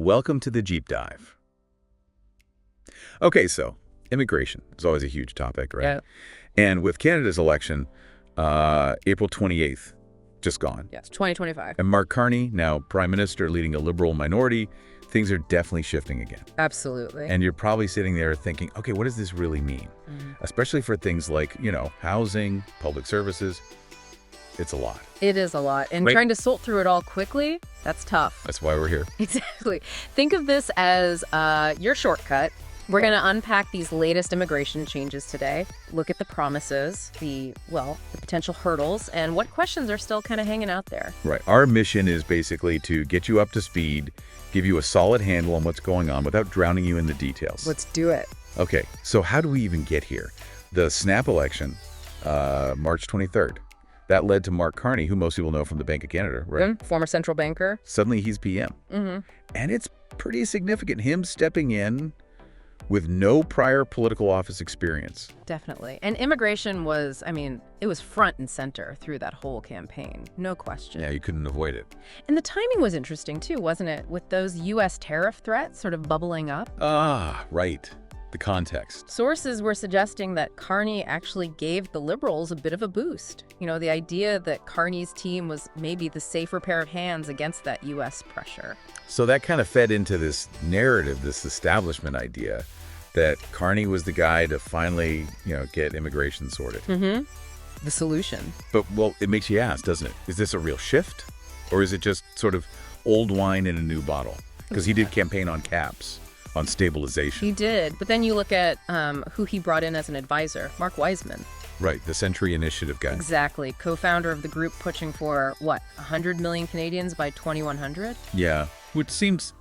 Welcome to the Jeep Dive. Okay, so immigration is always a huge topic, right? Yeah. And with Canada's election, April 28th, just gone. Yes, 2025. And Mark Carney, now Prime Minister, leading a Liberal minority, things are definitely shifting again. Absolutely. And you're probably sitting there thinking, okay, what does this really mean? Especially for things like, housing, public services. It's a lot. It is a lot. And Wait. trying to sort through it all quickly, that's tough. That's why we're here. Exactly. Think of this as your shortcut. We're going to unpack these latest immigration changes today, look at the promises, the potential hurdles, and what questions are still kind of hanging out there. Right. Our mission is basically to get you up to speed, give you a solid handle on what's going on without drowning you in the details. Let's do it. Okay, so how do we even get here? The snap election, March 23rd, that led to Mark Carney, who most people know from the Bank of Canada, right? Former central banker. Suddenly he's PM. And it's pretty significant, him stepping in with no prior political office experience. Definitely. And immigration was, it was front and center through that whole campaign. No question. Yeah, you couldn't avoid it. And the timing was interesting, too, wasn't it? With those U.S. tariff threats sort of bubbling up. Ah, right. The context. Sources were suggesting that Carney actually gave the Liberals a bit of a boost. The idea that Carney's team was maybe the safer pair of hands against that U.S. pressure. So that kind of fed into this narrative, this establishment idea that Carney was the guy to finally, get immigration sorted. The solution. But, it makes you ask, doesn't it? Is this a real shift? Or is it just sort of old wine in a new bottle? Because he did campaign on caps, on stabilization. He did. But then you look at who he brought in as an advisor, Mark Wiseman. Right, the Century Initiative guy. Exactly. Co-founder of the group pushing for, 100 million Canadians by 2100? Yeah, which seems,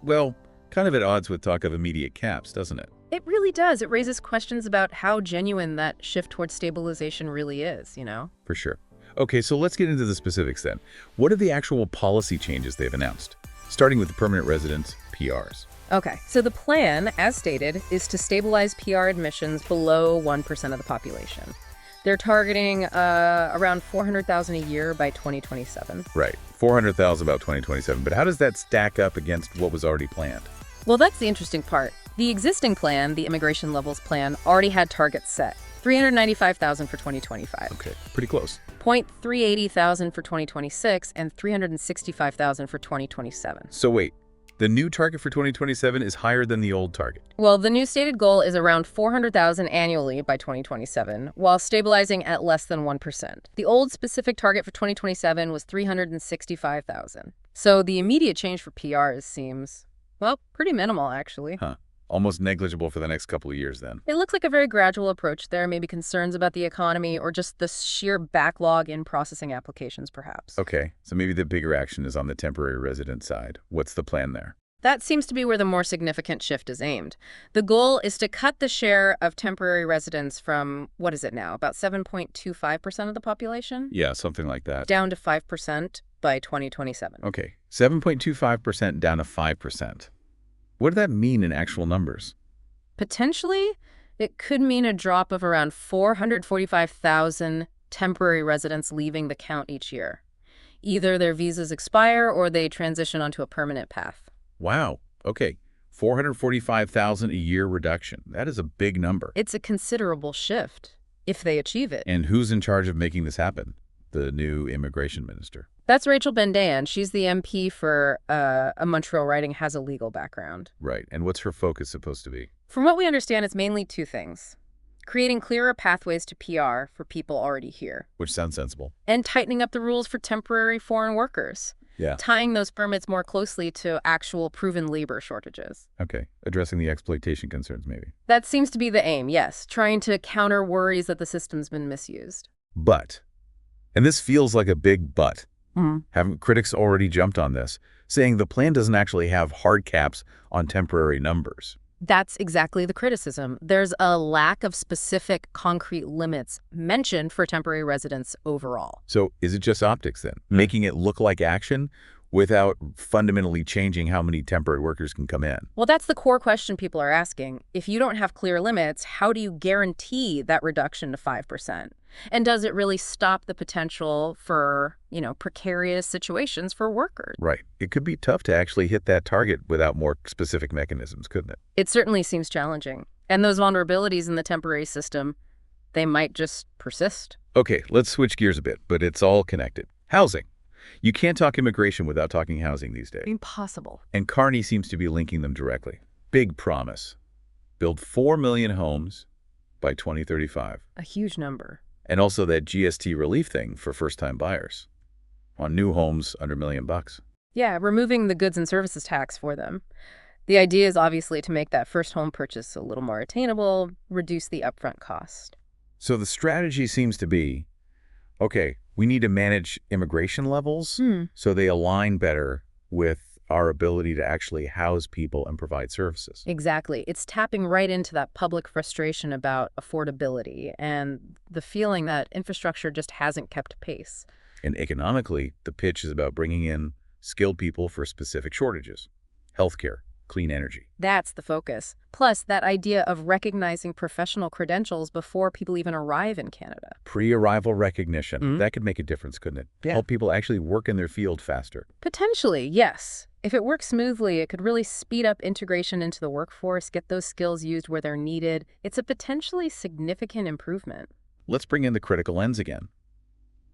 kind of at odds with talk of immediate caps, doesn't it? It really does. It raises questions about how genuine that shift towards stabilization really is, For sure. Okay, so let's get into the specifics then. What are the actual policy changes they've announced? Starting with the permanent residents, PRs. Okay, so the plan, as stated, is to stabilize PR admissions below 1% of the population. They're targeting around 400,000 a year by 2027. Right, 400,000 about 2027. But how does that stack up against what was already planned? Well, that's the interesting part. The existing plan, the Immigration Levels Plan, already had targets set. 395,000 for 2025. Okay, pretty close. 380,000 for 2026 and 365,000 for 2027. So wait, the new target for 2027 is higher than the old target? Well, the new stated goal is around 400,000 annually by 2027, while stabilizing at less than 1%. The old specific target for 2027 was 365,000. So the immediate change for PRs seems, pretty minimal, actually. Huh. Almost negligible for the next couple of years, then. It looks like a very gradual approach there, maybe concerns about the economy or just the sheer backlog in processing applications, perhaps. Okay, so maybe the bigger action is on the temporary resident side. What's the plan there? That seems to be where the more significant shift is aimed. The goal is to cut the share of temporary residents from, what is it now, about 7.25% of the population? Yeah, something like that. Down to 5% by 2027. Okay, 7.25% down to 5%. What does that mean in actual numbers? Potentially, it could mean a drop of around 445,000 temporary residents leaving the count each year. Either their visas expire or they transition onto a permanent path. Wow. Okay. 445,000 a year reduction. That is a big number. It's a considerable shift, if they achieve it. And who's in charge of making this happen? The new immigration minister. That's Rachel Bendayan. She's the MP for a Montreal riding, has a legal background. Right. And what's her focus supposed to be? From what we understand, it's mainly two things. Creating clearer pathways to PR for people already here. Which sounds sensible. And tightening up the rules for temporary foreign workers. Yeah. Tying those permits more closely to actual proven labor shortages. Okay. Addressing the exploitation concerns, maybe. That seems to be the aim, yes. Trying to counter worries that the system's been misused. But, and this feels like a big but, haven't critics already jumped on this, saying the plan doesn't actually have hard caps on temporary numbers? That's exactly the criticism. There's a lack of specific concrete limits mentioned for temporary residents overall. So is it just optics then? Making it look like action without fundamentally changing how many temporary workers can come in? Well, that's the core question people are asking. If you don't have clear limits, how do you guarantee that reduction to 5%? And does it really stop the potential for, precarious situations for workers? Right. It could be tough to actually hit that target without more specific mechanisms, couldn't it? It certainly seems challenging. And those vulnerabilities in the temporary system, they might just persist. Okay, let's switch gears a bit, but it's all connected. Housing. You can't talk immigration without talking housing these days. Impossible. And Carney seems to be linking them directly. Big promise. Build 4 million homes by 2035. A huge number. And also that GST relief thing for first-time buyers on new homes under $1 million. Yeah, removing the goods and services tax for them. The idea is obviously to make that first home purchase a little more attainable, reduce the upfront cost. So the strategy seems to be, okay, we need to manage immigration levels so they align better with our ability to actually house people and provide services. Exactly. It's tapping right into that public frustration about affordability and the feeling that infrastructure just hasn't kept pace. And economically, the pitch is about bringing in skilled people for specific shortages. Healthcare, clean energy. That's the focus. Plus, that idea of recognizing professional credentials before people even arrive in Canada. Pre-arrival recognition. That could make a difference, couldn't it? Yeah. Help people actually work in their field faster. Potentially, yes. If it works smoothly, it could really speed up integration into the workforce, get those skills used where they're needed. It's a potentially significant improvement. Let's bring in the critical lens again.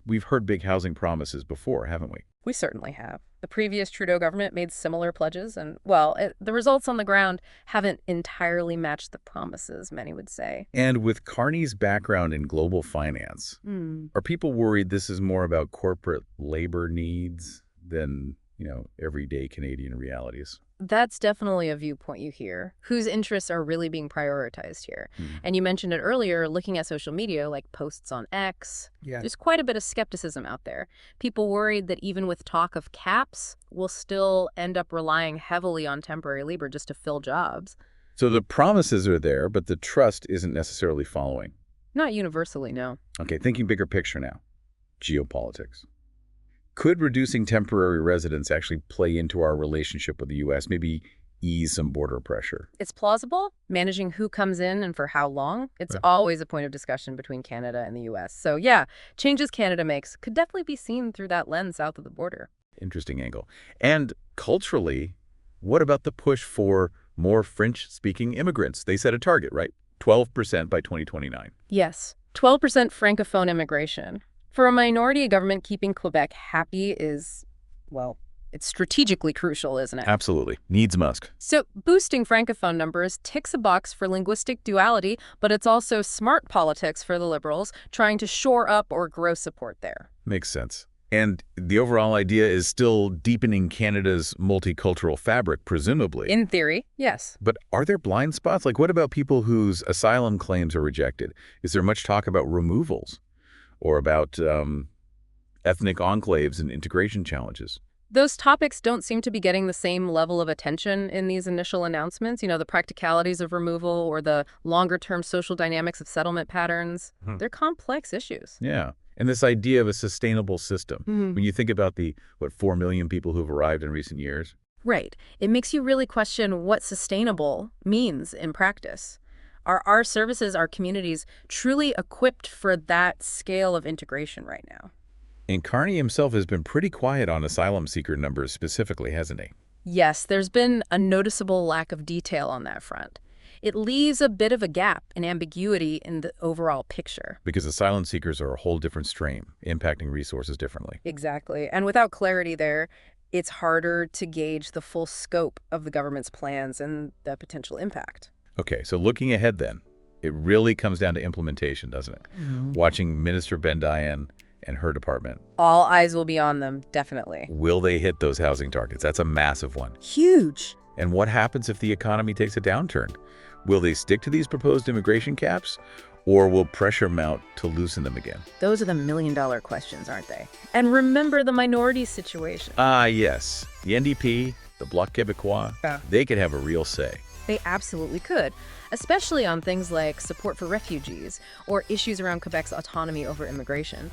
We've heard big housing promises before, haven't we? We certainly have. The previous Trudeau government made similar pledges, and, the results on the ground haven't entirely matched the promises, many would say. And with Carney's background in global finance, are people worried this is more about corporate labor needs than, everyday Canadian realities? That's definitely a viewpoint you hear. Whose interests are really being prioritized here? And you mentioned it earlier, looking at social media, like posts on X. Yeah. There's quite a bit of skepticism out there. People worried that even with talk of caps, we'll still end up relying heavily on temporary labor just to fill jobs. So the promises are there, but the trust isn't necessarily following. Not universally, no. Okay, thinking bigger picture now. Geopolitics. Could reducing temporary residence actually play into our relationship with the U.S., maybe ease some border pressure? It's plausible. Managing who comes in and for how long, it's always a point of discussion between Canada and the U.S. So yeah, changes Canada makes could definitely be seen through that lens south of the border. Interesting angle. And culturally, what about the push for more French-speaking immigrants? They set a target, right? 12% by 2029. Yes, 12% Francophone immigration. For a minority government, keeping Quebec happy is, it's strategically crucial, isn't it? Absolutely. Needs must. So boosting Francophone numbers ticks a box for linguistic duality, but it's also smart politics for the Liberals, trying to shore up or grow support there. Makes sense. And the overall idea is still deepening Canada's multicultural fabric, presumably. In theory, yes. But are there blind spots? Like, what about people whose asylum claims are rejected? Is there much talk about removals? Or about ethnic enclaves and integration challenges? Those topics don't seem to be getting the same level of attention in these initial announcements. The practicalities of removal or the longer-term social dynamics of settlement patterns. They're complex issues. Yeah. And this idea of a sustainable system. When you think about the, 4 million people who've arrived in recent years. Right. It makes you really question what sustainable means in practice. Are our services, our communities, truly equipped for that scale of integration right now? And Carney himself has been pretty quiet on asylum seeker numbers specifically, hasn't he? Yes, there's been a noticeable lack of detail on that front. It leaves a bit of a gap and ambiguity in the overall picture. Because asylum seekers are a whole different stream, impacting resources differently. Exactly. And without clarity there, it's harder to gauge the full scope of the government's plans and the potential impact. Okay, so looking ahead then, it really comes down to implementation, doesn't it? Watching Minister Bendayan and her department. All eyes will be on them, definitely. Will they hit those housing targets? That's a massive one. Huge. And what happens if the economy takes a downturn? Will they stick to these proposed immigration caps, or will pressure mount to loosen them again? Those are the million-dollar questions, aren't they? And remember the minority situation. Yes. The NDP, the Bloc Québécois, they could have a real say. They absolutely could, especially on things like support for refugees or issues around Quebec's autonomy over immigration.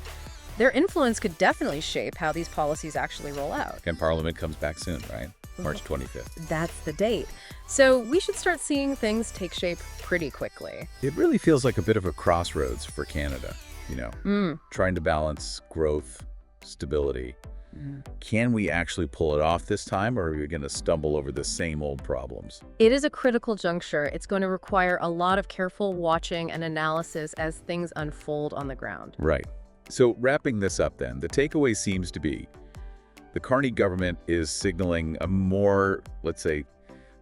Their influence could definitely shape how these policies actually roll out. And Parliament comes back soon, right? March 25th. That's the date. So we should start seeing things take shape pretty quickly. It really feels like a bit of a crossroads for Canada. trying to balance growth, stability. Can we actually pull it off this time, or are we going to stumble over the same old problems? It is a critical juncture. It's going to require a lot of careful watching and analysis as things unfold on the ground. Right. So wrapping this up then, the takeaway seems to be the Carney government is signaling a more, let's say,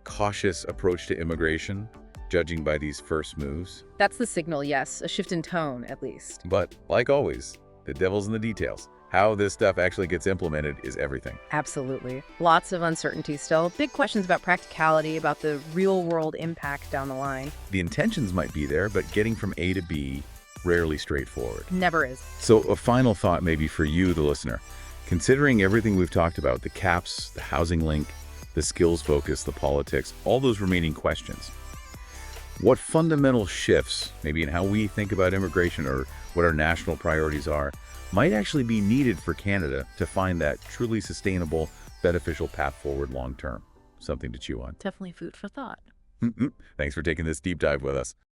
cautious approach to immigration, judging by these first moves. That's the signal, yes. A shift in tone, at least. But like always, the devil's in the details. How this stuff actually gets implemented is everything. Absolutely. Lots of uncertainty still. Big questions about practicality, about the real-world impact down the line. The intentions might be there, but getting from A to B, rarely straightforward. Never is. So a final thought maybe for you, the listener. Considering everything we've talked about, the caps, the housing link, the skills focus, the politics, all those remaining questions, what fundamental shifts, maybe in how we think about immigration or what our national priorities are, might actually be needed for Canada to find that truly sustainable, beneficial path forward long term? Something to chew on. Definitely food for thought. Thanks for taking this deep dive with us.